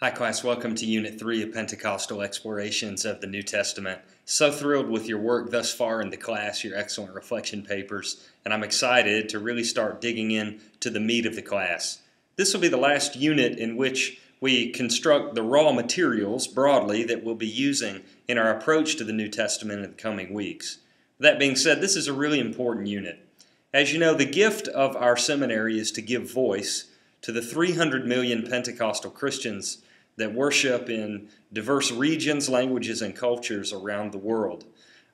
Hi class, welcome to Unit 3 of Pentecostal Explorations of the New Testament. So thrilled with your work thus far in the class, your excellent reflection papers, and I'm excited to really start digging in to the meat of the class. This will be the last unit in which we construct the raw materials broadly that we'll be using in our approach to the New Testament in the coming weeks. That being said, this is a really important unit. As you know, the gift of our seminary is to give voice to the 300 million Pentecostal Christians that worship in diverse regions, languages, and cultures around the world.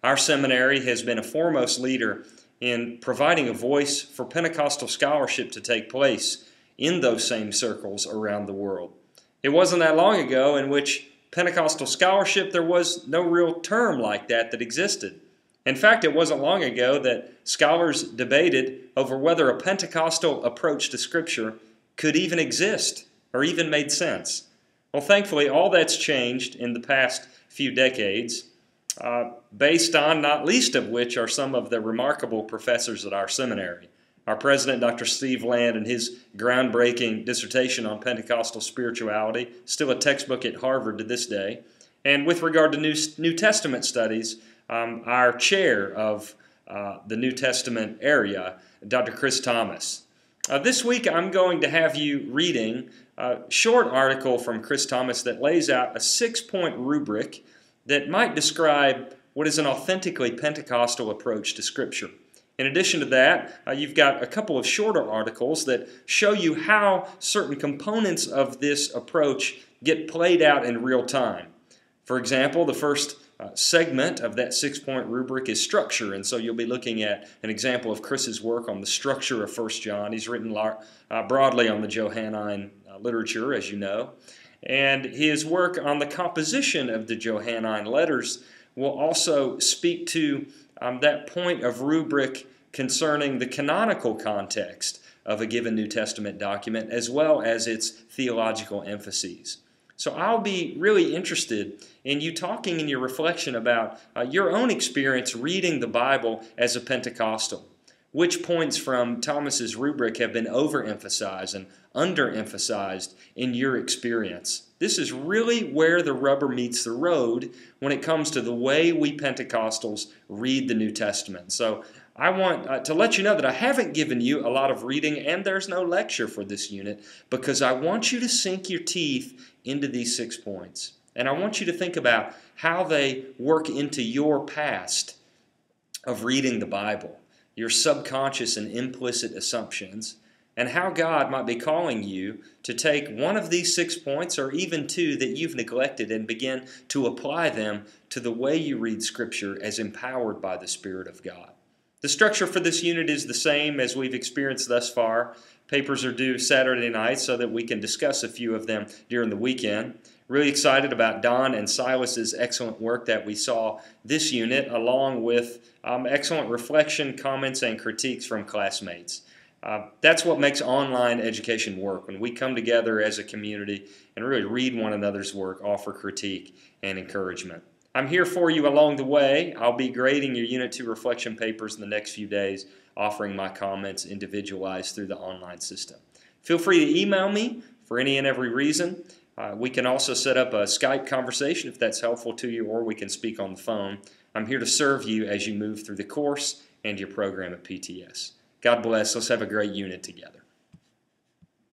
Our seminary has been a foremost leader in providing a voice for Pentecostal scholarship to take place in those same circles around the world. It wasn't that long ago in which Pentecostal scholarship, there was no real term like that existed. In fact, it wasn't long ago that scholars debated over whether a Pentecostal approach to Scripture could even exist or even made sense. Well, thankfully, all that's changed in the past few decades, based on, not least of which, are some of the remarkable professors at our seminary. Our president, Dr. Steve Land, and his groundbreaking dissertation on Pentecostal spirituality, still a textbook at Harvard to this day. And with regard to New Testament studies, our chair of the New Testament area, Dr. Chris Thomas. This week I'm going to have you reading a short article from Chris Thomas that lays out a 6-point rubric that might describe what is an authentically Pentecostal approach to Scripture. In addition to that, you've got a couple of shorter articles that show you how certain components of this approach get played out in real time. For example, the first segment of that 6-point rubric is structure, and so you'll be looking at an example of Chris's work on the structure of 1 John. He's written broadly on the Johannine literature, as you know, and his work on the composition of the Johannine letters will also speak to that point of rubric concerning the canonical context of a given New Testament document, as well as its theological emphases. So I'll be really interested in you talking in your reflection about your own experience reading the Bible as a Pentecostal. Which points from Thomas's rubric have been overemphasized and underemphasized in your experience? This is really where the rubber meets the road when it comes to the way we Pentecostals read the New Testament. So I want to let you know that I haven't given you a lot of reading, and there's no lecture for this unit, because I want you to sink your teeth into these 6 points. And I want you to think about how they work into your past of reading the Bible, your subconscious and implicit assumptions, and how God might be calling you to take one of these 6 points, or even two that you've neglected, and begin to apply them to the way you read Scripture as empowered by the Spirit of God. The structure for this unit is the same as we've experienced thus far. Papers are due Saturday night so that we can discuss a few of them during the weekend. Really excited about Don and Silas's excellent work that we saw this unit, along with excellent reflection, comments, and critiques from classmates. That's what makes online education work, when we come together as a community and really read one another's work, offer critique and encouragement. I'm here for you along the way. I'll be grading your Unit 2 reflection papers in the next few days, offering my comments individualized through the online system. Feel free to email me for any and every reason. We can also set up a Skype conversation if that's helpful to you, or we can speak on the phone. I'm here to serve you as you move through the course and your program at PTS. God bless. Let's have a great unit together.